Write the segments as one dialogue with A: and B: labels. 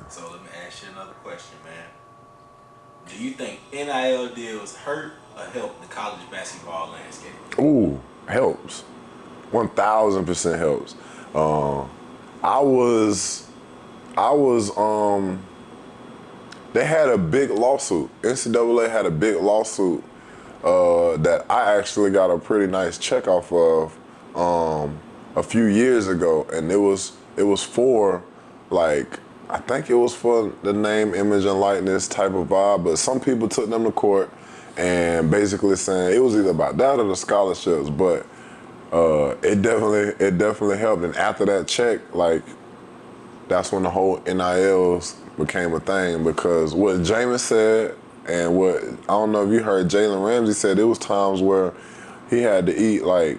A: So let me ask you another question, man. Do you think NIL deals hurt or help the college basketball landscape?
B: Ooh, helps. 1,000% helps. Um, I was, I was, they had a big lawsuit. NCAA had a big lawsuit that I actually got a pretty nice check off of a few years ago, and it was for like I think it was for the name, image, and likeness type of vibe. But some people took them to court and basically saying it was either about that or the scholarships. But it definitely helped. And after that check, like that's when the whole NILs became a thing because what Jameis said and what I don't know if you heard Jalen Ramsey said, it was times where he had to eat like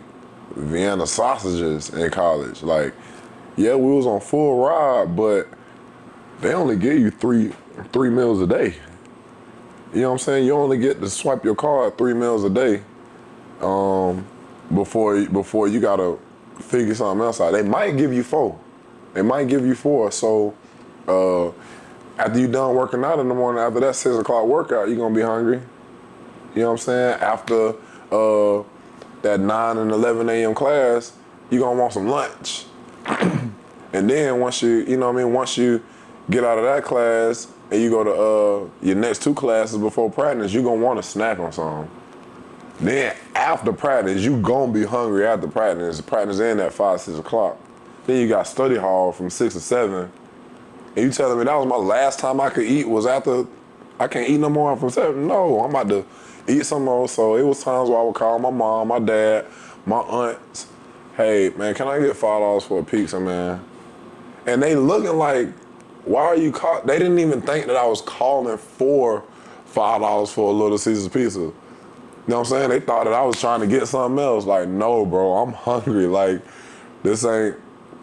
B: Vienna sausages in college. Like, yeah, we was on full ride, but they only give you three meals a day. You know what I'm saying? You only get to swipe your card 3 meals a day before you gotta figure something else out. They might give you four. They might give you four. So after you done working out in the morning, after that 6 o'clock workout, you're gonna be hungry. You know what I'm saying? After that 9 and 11 a.m. class, you're gonna want some lunch. And then once once you get out of that class and you go to your next 2 classes before practice, you're gonna want to snack on something. Then after practice, you gonna be hungry after practice. Practice in at 5, 6 o'clock. Then you got study hall from 6 to 7. And you telling me that was my last time I could eat was after I can't eat no more from 7? No, I'm about to eat some more. So it was times where I would call my mom, my dad, my aunts. Hey, man, can I get $5 for a pizza, man? And they looking like, why are you call? They didn't even think that I was calling for $5 for a Little Caesars pizza. You know what I'm saying? They thought that I was trying to get something else. Like, no, bro, I'm hungry. Like, it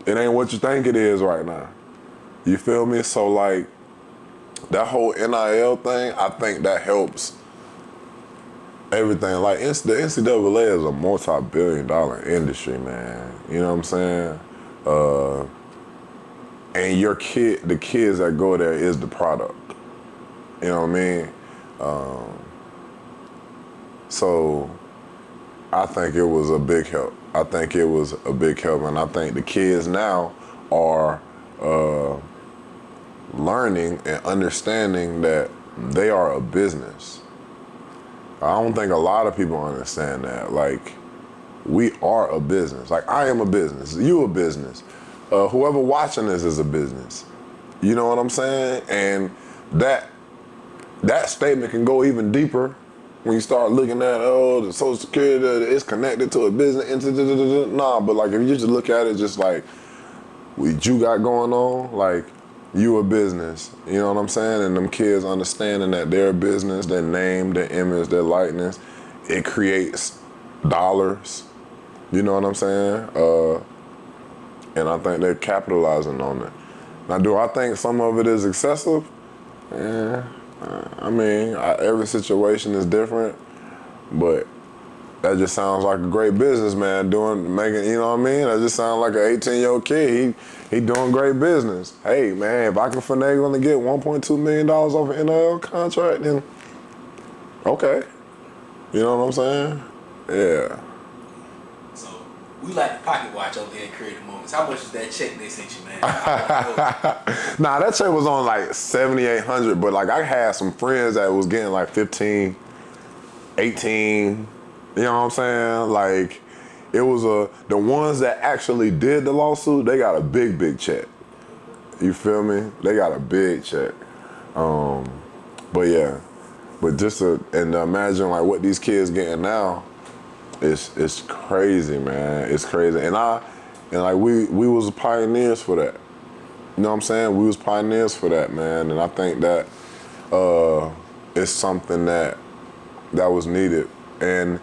B: ain't what you think it is right now. You feel me? So like, that whole NIL thing, I think that helps everything. Like, the NCAA is a multi-billion-dollar industry, man. You know what I'm saying? And the kids that go there is the product. You know what I mean? So I think it was a big help. I think it was a big help, and I think the kids now are learning and understanding that they are a business. I don't think a lot of people understand that. Like, we are a business. Like, I am a business. You a business. Whoever watching this is a business. You know what I'm saying? And that statement can go even deeper when you start looking at, the Social Security is connected to a business. Nah, but like if you just look at it just like what you got going on, like you a business. You know what I'm saying? And them kids understanding that they're a business, their name, their image, their likeness, it creates dollars. You know what I'm saying? And I think they're capitalizing on it. Now, do I think some of it is excessive? Yeah. I mean, every situation is different, but that just sounds like a great businessman making, you know what I mean? That just sounds like an 18-year-old kid. He doing great business. Hey, man, if I can finagle to get $1.2 million off an NIL contract, then okay. You know what I'm saying? Yeah.
A: So we like to pocket watch over here in Creative Moments. How much is that check they sent you, man?
B: Nah, that check was on like $7,800, but like I had some friends that was getting like 15, 18. You know what I'm saying? Like, it was the ones that actually did the lawsuit, they got a big check. You feel me? They got a big check. But yeah, but and imagine like what these kids getting now, it's crazy, man. It's crazy. And like we was pioneers for that. You know what I'm saying? We was pioneers for that, man. And I think that it's something that was needed. And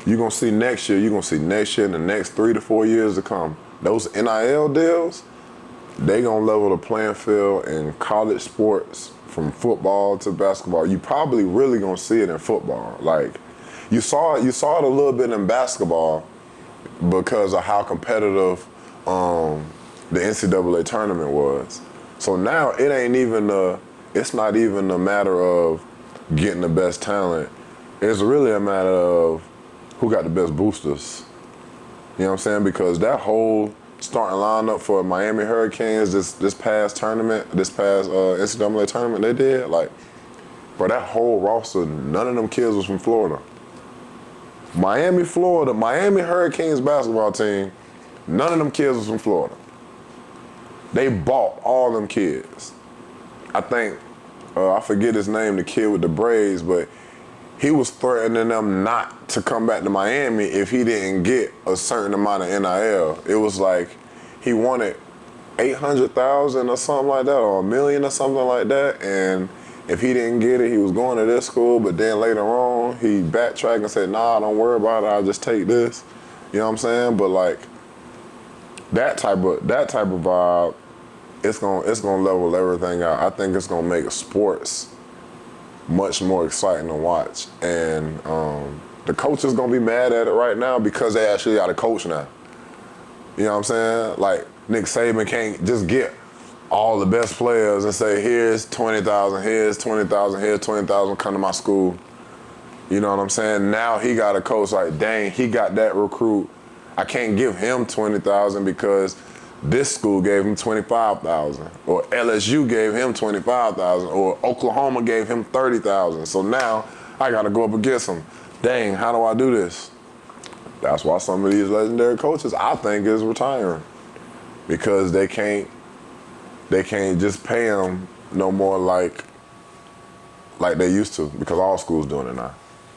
B: you're going to see next year and the next 3 to 4 years to come, those NIL deals, they going to level the playing field in college sports from football to basketball. You probably really going to see it in football. Like, you saw it a little bit in basketball because of how competitive the NCAA tournament was. So now it's not even a matter of getting the best talent. It's really a matter of who got the best boosters. You know what I'm saying? Because that whole starting lineup for Miami Hurricanes this past NCAA tournament they did, like, bro, that whole roster, none of them kids was from Florida. Miami Hurricanes basketball team, none of them kids was from Florida. They bought all them kids. I think, I forget his name, the kid with the braids, but he was threatening them not to come back to Miami if he didn't get a certain amount of NIL. It was like he wanted 800,000 or something like that, or $1 million or something like that, and if he didn't get it, he was going to this school, but then later on, he backtracked and said, nah, don't worry about it, I'll just take this. You know what I'm saying? But like, that type of vibe, it's gonna level everything out. I think it's gonna make sports much more exciting to watch. And the coach is gonna be mad at it right now because they actually got a coach now. You know what I'm saying? Like, Nick Saban can't just get all the best players and say, here's 20,000, here's 20,000, here's 20,000, come to my school. You know what I'm saying? Now he got a coach like, dang, he got that recruit. I can't give him 20,000 because this school gave him 25,000, or LSU gave him 25,000, or Oklahoma gave him 30,000. So now I got to go up against him. Dang, how do I do this? That's why some of these legendary coaches, I think, is retiring, because they can't just pay them no more like they used to, because all schools doing it now.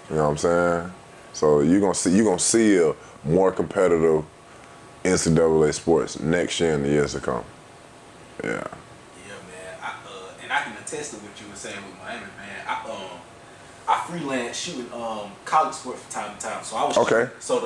B: You know what I'm saying? So you're gonna see a more competitive NCAA sports next year and the years to come. Yeah.
A: Yeah, man. And I can attest to what you were saying with Miami, man. I freelance shooting college sports from time to time. So I was
B: Okay.
A: So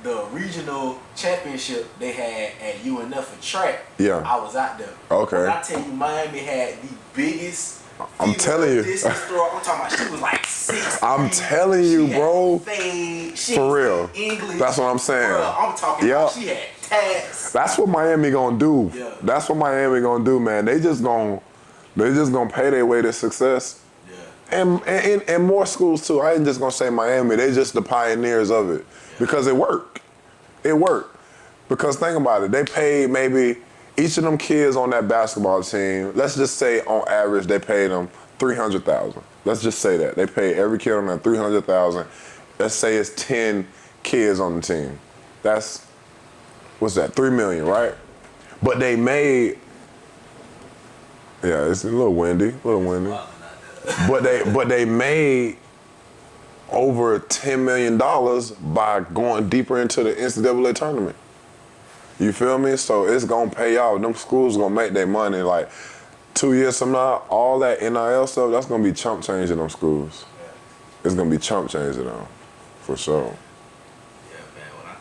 A: the regional championship they had at UNF for track.
B: Yeah.
A: I was out there.
B: Okay.
A: When I tell you, Miami had the biggest.
B: I'm telling you.
A: Distance throw. I'm talking about she was like 6'3".
B: I'm telling you,
A: She
B: bro.
A: Fade. She
B: For real.
A: speak English.
B: That's what I'm saying.
A: Bro, I'm talking about she had tats.
B: That's what Miami gonna do.
A: Yeah.
B: That's what Miami gonna do, man. They just gonna pay their way to success.
A: Yeah.
B: And more schools too. I ain't just gonna say Miami. They just the pioneers of it, because it worked. It worked. Because think about it. They paid maybe each of them kids on that basketball team. Let's just say on average they paid them $300,000. Let's just say that they paid every kid on that $300,000. Let's say it's 10 kids on the team. That's, what's that? $3 million, right? But they made. Yeah, it's a little windy. But they made over $10 million by going deeper into the NCAA tournament. You feel me? So it's gonna pay off. Them schools gonna make their money. Like 2 years from now, all that NIL stuff, that's gonna be chump change in them schools. It's gonna be chump change in them, for sure.